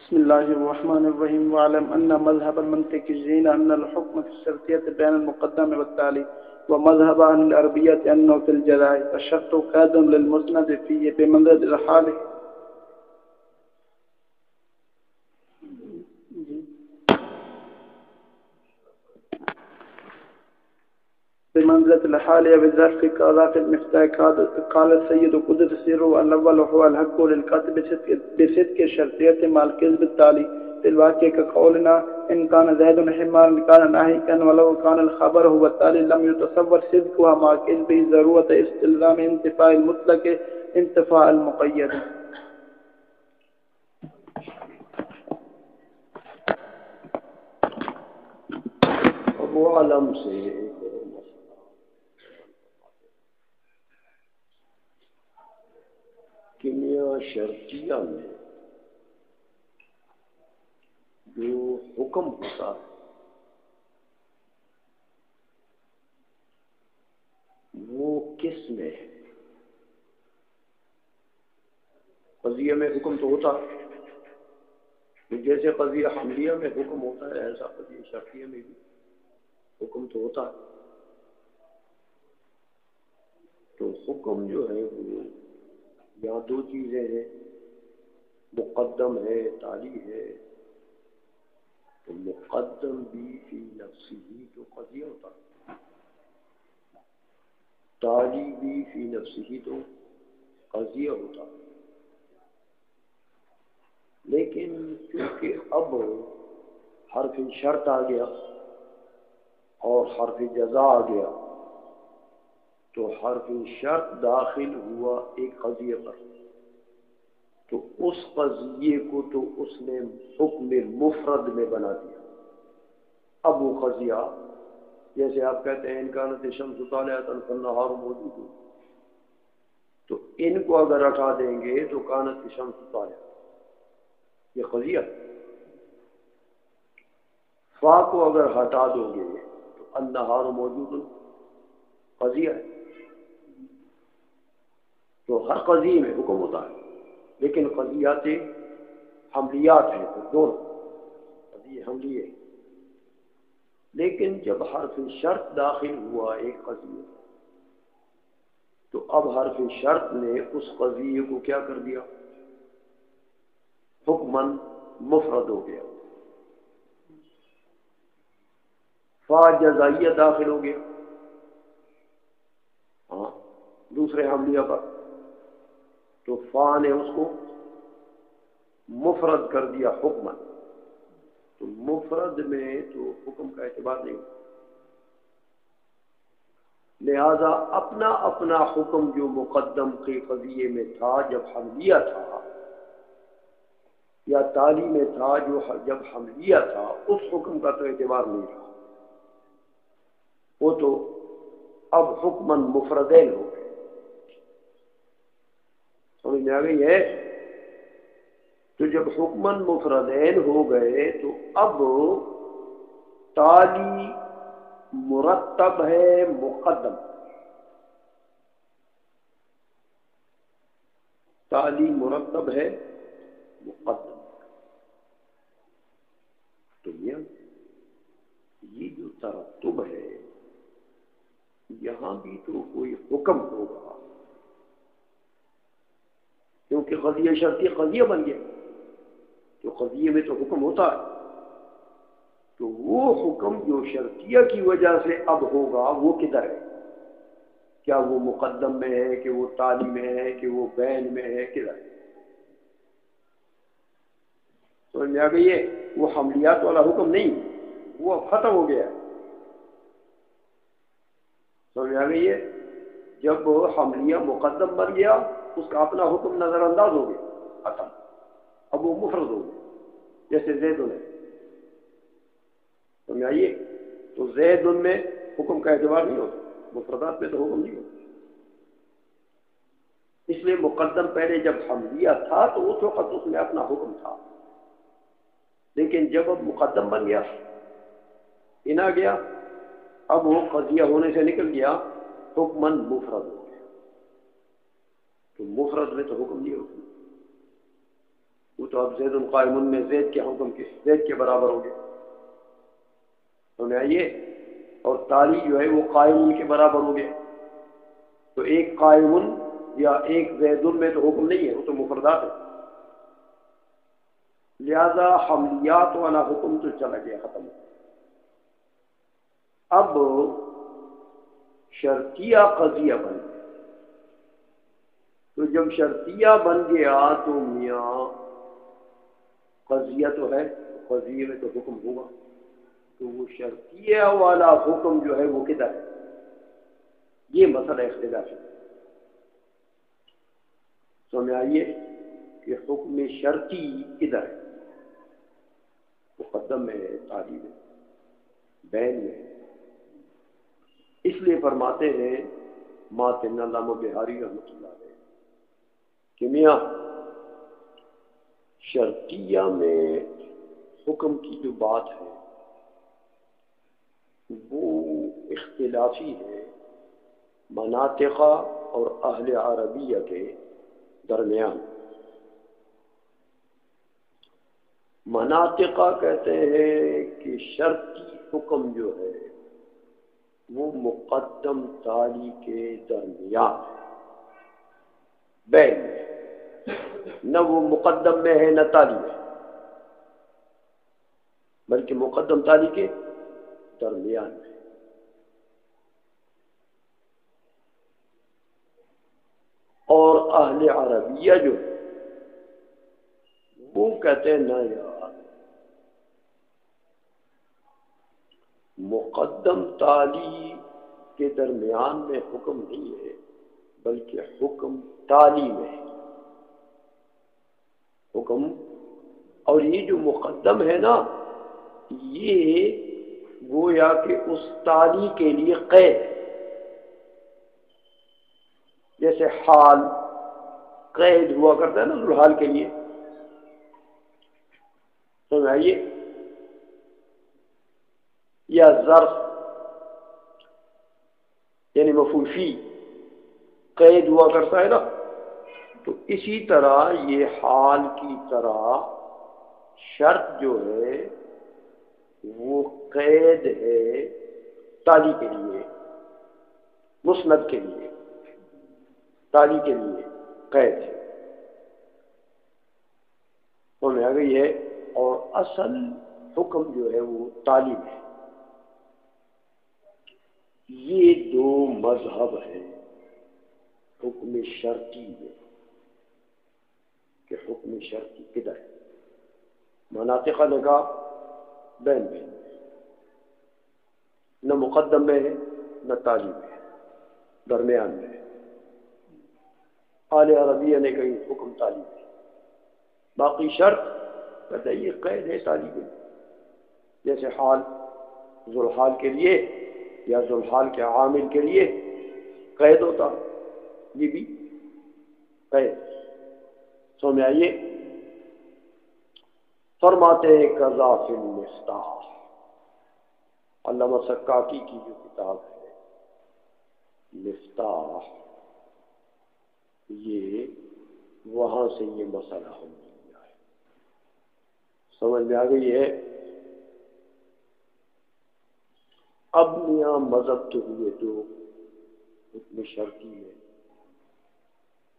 بسم الله الرحمن الرحيم. واعلم أن مذهب المنطقيين أن الحكم في الشرطية بين المقدم والتالي، ومذهب أهل العربية أنه في الجزاء الشرط كاد للمسند فيه بمنزلة الحال بالظرف كذا في المفتاح. قال السيد قدس سره الأول هو الحق للكاتب بصدق الشرطية مع الكذب التالي في الواقع كقولنا إن كان زيد حمارا كان ناهيكا، ولو كان الخبر هو التالي لم يتصور صدقها مع كذبه ضرورة استلزام انتفاء المطلق انتفاء المقيد. ابو عالم سے کنیا شرطیہ میں جو حکم ہوتا ہے وہ کس میں ہے؟ قضیہ میں حکم تو ہوتا ہے، جیسے قضیہ حملیہ میں حکم ہوتا ہے ایسا قضیہ شرطیہ میں بھی حکم تو ہوتا ہے۔ تو حکم جو ہے وہ یہاں دو چیزیں ہیں، مقدم ہے، تالی ہے۔ تو مقدم بھی فی نفسی ہی تو قضیہ ہوتا ہے، تالی بھی فی نفسی ہی تو قضیہ ہوتا ہے۔ لیکن کیونکہ اب حرف شرط آ گیا اور حرف جزا آ گیا، تو حرف شرط داخل ہوا ایک قضیے پر، تو اس قضیے کو تو اس نے حکم مفرد میں بنا دیا۔ اب وہ قضیہ جیسے آپ کہتے ہیں ان کانت الشمس طالعۃ فالنہار موجود، تو ان کو اگر ہٹا دیں گے تو کانت الشمس طالعۃ، یہ قضیہ۔ فا کو اگر ہٹا دو گے تو النہار موجود قضیہ ہے۔ تو ہر قضیے میں حکم ہوتا ہے، لیکن قضیات حملیات ہیں، تو دونوں قضیے حملیے۔ لیکن جب حرف شرط داخل ہوا ایک قضیے، تو اب حرف شرط نے اس قضیے کو کیا کر دیا؟ حکماً مفرد ہو گیا۔ فا جزائیہ داخل ہو گیا ہاں دوسرے حملیہ پر، تو فا نے اس کو مفرد کر دیا حکماً۔ تو مفرد میں تو حکم کا اعتبار نہیں ہوتا، لہذا اپنا اپنا حکم جو مقدم کے قضیے میں تھا جب حملیہ تھا، یا تالی میں تھا جو جب حملیہ تھا، اس حکم کا تو اعتبار نہیں رہا، وہ تو اب حکماً مفردین ہو گئے۔ سمجھ میں آ گئی ہے؟ تو جب حکماً مفردین ہو گئے تو اب تالی مرتب ہے مقدم، تالی مرتب ہے مقدم۔ تو یہ جو ترتب ہے یہاں بھی تو کوئی حکم ہوگا، کیونکہ قضیہ شرطی قضیہ بن گیا، تو قضیے میں تو حکم ہوتا ہے۔ تو وہ حکم جو شرطیہ کی وجہ سے اب ہوگا وہ کدھر ہے؟ کیا وہ مقدم میں ہے کہ وہ تالی میں ہے کہ وہ بین میں ہے، کدھر ہے؟ سمجھ میں آ گئی ہے؟ وہ حملیات والا حکم نہیں، وہ اب ختم ہو گیا ہے۔ سمجھ میں آ گئی ہے؟ جب حملیہ مقدم بن گیا اس کا اپنا حکم نظر انداز ہو گیا، ختم، اب وہ مفرد ہو گیا، جیسے زید ہے۔ سمجھ آئیے؟ تو زید میں حکم کا اعتبار نہیں ہوتا، مفردات میں تو حکم نہیں ہوتا، اس لیے مقدم پہلے جب حملیہ تھا تو اس وقت اس میں اپنا حکم تھا، لیکن جب اب مقدم بن گیا، ان آ گیا، اب وہ قضیہ ہونے سے نکل گیا، حکماً مفرد ہو گیا۔ تو مفرد میں تو حکم نہیں ہوتا، وہ تو اب زید قائم میں زید کے حکم کے زید کے برابر ہوں گے، سمجھ آئیے، اور تالی جو ہے وہ قائم کے برابر ہوں گے. تو ایک قائم یا ایک زید میں تو حکم نہیں ہے، وہ تو مفردات ہے. لہذا حملیات والا حکم تو چلا گیا، ختم. اب شرطیہ قضیہ بن گیا. تو جب شرطیہ بن گیا تو میاں قضیہ تو ہے، قضیہ میں تو حکم ہوگا. تو وہ شرطیہ والا حکم جو ہے وہ کدھر ہے؟ یہ مسئلہ اختلاف ہے. سمجھ آئیے کہ حکم شرطی کدھر ہے؟ مقدم میں ہے، تالی میں، بین میں ہے. اس لیے فرماتے ہیں ماتن علامہ بہاری رحمۃ اللہ علیہ کہ میاں شرطیہ میں حکم کی جو بات ہے وہ اختلافی ہے مناطقہ اور اہل عربیہ کے درمیان. مناطقہ کہتے ہیں کہ شرطی حکم جو ہے وہ مقدم تالی کے درمیان بین میں، نہ وہ مقدم میں ہے نہ تالی میں، بلکہ مقدم تالی کے درمیان میں. اور اہل عربیہ جو وہ کہتے ہیں نہ یار، مقدم تالی کے درمیان میں حکم نہیں ہے بلکہ حکم تالی میں ہے. حکم، اور یہ جو مقدم ہے نا یہ گویا کہ اس تالی کے لیے قید ہے. جیسے حال قید ہوا کرتا ہے نا ذوالحال کے لیے، سمجھائیے، یا ظرف یعنی مفعول فی قید ہوا کرتا ہے نا. تو اسی طرح یہ حال کی طرح شرط جو ہے وہ قید ہے تالی کے لیے، مسند کے لیے، تالی کے لیے قید ہے. سمجھ آ گئی ہے. اور اصل حکم جو ہے وہ تالی میں. یہ دو مذہب ہیں حکم شرطی میں کہ حکم شرطی کدھر ہے؟ مناطق لگا بین میں، نہ مقدم میں ہے نہ تالی میں ہے، درمیان میں ہے. اہل عربیہ نے کہیں حکم تالی میں، باقی شرط کہتے ہیں یہ قید ہے تالی میں. جیسے حال ذوالحال کے لیے یا ذوالحال کے عامل کے لیے قید ہوتا، یہ بھی قید. سمجھ آئیے. فرماتے ہیں قضا فی المفتاح، علامہ سکاکی کی جو کتاب ہے مفتاح، یہ وہاں سے یہ مسئلہ ہم لیا ہے. سمجھ میں آ گئی ہے. اب میاں مذہب تو ہوئے دو حکم شرطی میں،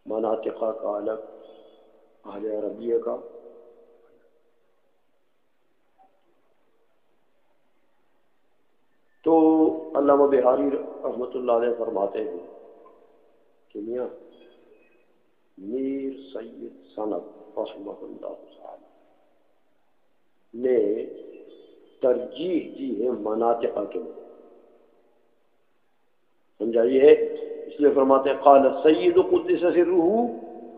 مناطقہ کا الگ، اہل عربیہ کا. تو علامہ بہاری رحمۃ اللہ علیہ فرماتے ہیں کہ میاں میر سید سند رحمہ اللہ تعالی نے ترجیح دی ہے مناطقہ کے لیے. سمجھائیے ہے. اس لیے فرماتے ہیں قال السید قدس سرہ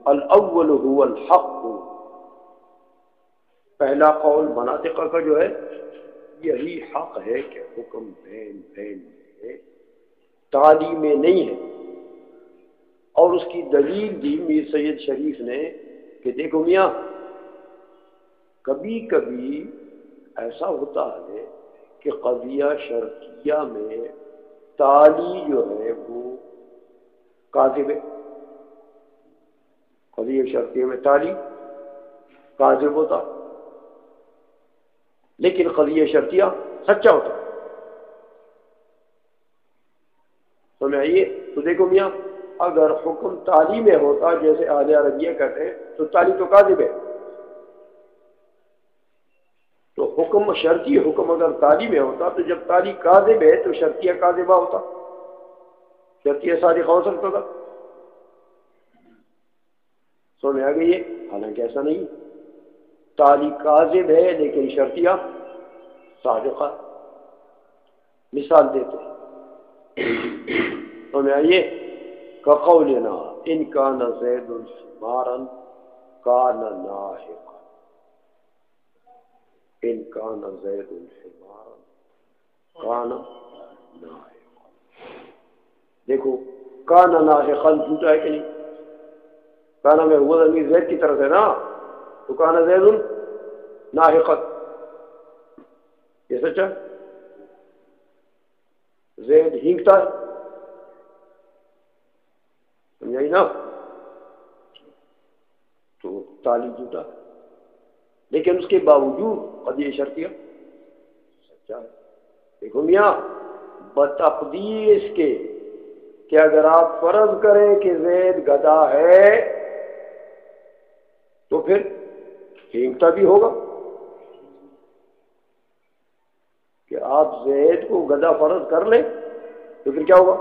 الاول هو الحق. پہلا قول مناطقہ کا جو ہے یہی حق ہے کہ حکم بین بین میں تالی میں نہیں ہے. اور اس کی دلیل دی میر سید شریف نے کہ دیکھو میاں کبھی کبھی ایسا ہوتا ہے کہ قضیہ شرطیہ میں تالی جو ہے وہ کاذب ہے. قضیہ شرطیہ میں تالی کاذب ہوتا، لیکن قضیہ شرطیہ سچا ہوتا. سمجھ آئیے؟ تو دیکھو میاں، اگر حکم تالی میں ہوتا جیسے اہل عربیہ کہتے ہیں تو تالی تو کاذب ہے. تو حکم شرطی حکم اگر تالی میں ہوتا تو جب تالی کاذب ہے تو شرطیہ کاذبہ ہوتا، شرطیہ صادقہ ہو سکتا تھا. سمجھ آ گئی ہے؟ حالانکہ ایسا نہیں، تالی کاذب ہے لیکن شرطیہ صادقہ. مثال دیتے ہیں، سمجھ آئیے؟ کقولنا ان کان زید حمارا کان ناحقا، ان کان زید حمارا کان ناحقا. دیکھو کان ناحقا جھوٹا ہے کہ نہیں؟ کانا میں ہوا ضمیر زید کی طرف ہے نا، تو کانا زید ناحقا، یہ سچا؟ زید ہینگتا ہے، سمجھائی نا؟ تو تالی جھوٹا، لیکن اس کے باوجود قضیہ شرطیہ سچا ہے. دیکھو میاں، بتقدیس کے کہ اگر آپ فرض کریں کہ زید گدھا ہے تو پھر ہینگتا بھی ہوگا. کہ آپ زید کو گدھا فرض کر لیں تو پھر کیا ہوگا؟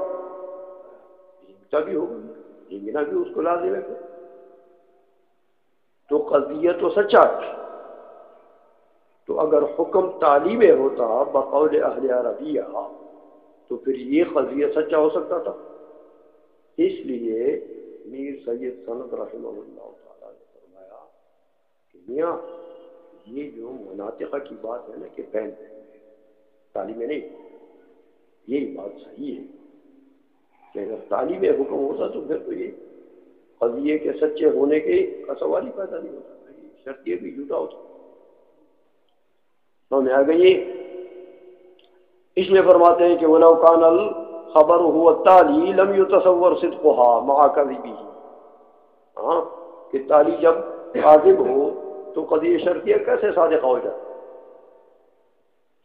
ہینگتا بھی ہوگا، ہینگنا بھی اس کو لازم ہے. تو قضیہ تو سچا ہے. تو اگر حکم تالی میں ہوتا بقول اہل عربیہ تو پھر یہ قضیہ سچا ہو سکتا تھا. اس لیے میر سید سند رحمہ اللہ تعالیٰ نے فرمایا کہ میاں یہ جو مناطقہ کی بات ہے نا کہ بین تعلیم میں نہیں، یہی بات صحیح ہے کہ اگر تعلیم میں حکم ہوتا تو پھر تو یہ قضیے کے سچے ہونے کے کا سوال ہی پیدا نہیں ہوتا، یہ شرط یہ بھی جھوٹا ہوتا. سمجھ آ گئی؟ اس لیے فرماتے ہیں کہ وَلَوْ كَانَ الْخَبَرُ هُوَ التَّالِي لَمْ يُتَصَوَّرْ صِدْقُهَا مَعَ كَذِبِهِ. ہاں کہ تالی جب کاذب ہو تو قضیہ شرطیہ کیسے صادقہ ہو جائے؟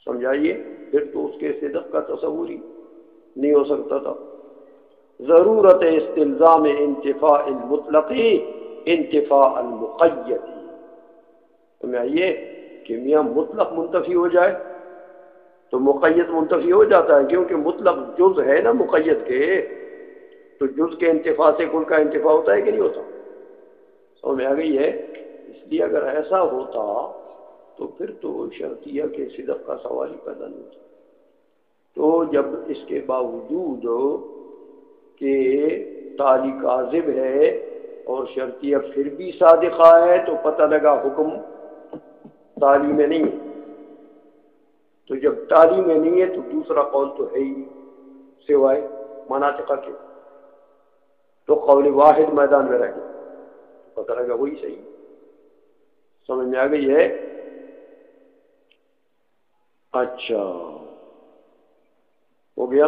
سمجھائیے؟ پھر تو اس کے صدق کا تصور ہی نہیں ہو سکتا تھا. ضرورت استلزام انتفاء المطلق انتفاء المقید. سمجھائیے کہ میاں مطلق منتفی ہو جائے تو مقید منتفی ہو جاتا ہے، کیونکہ مطلق جز ہے نا مقید کے، تو جز کے انتفاع سے کل کا انتفاع ہوتا ہے کہ نہیں ہوتا؟ سمجھ آ گئی ہے؟ اس لیے اگر ایسا ہوتا تو پھر تو شرطیہ کے صدق کا سوال ہی پیدا نہیں ہوتا. تو جب اس کے باوجود کہ تالی کاذب ہے اور شرطیہ پھر بھی صادقہ ہے تو پتہ لگا حکم تالی میں نہیں ہے. تو جب تالی میں نہیں ہے تو دوسرا قول تو ہے ہی سوائے مناطقہ کے، تو قول واحد میدان میں رہ گیا، پتہ لگا وہی صحیح. سمجھ میں آ گئی ہے؟ اچھا ہو گیا.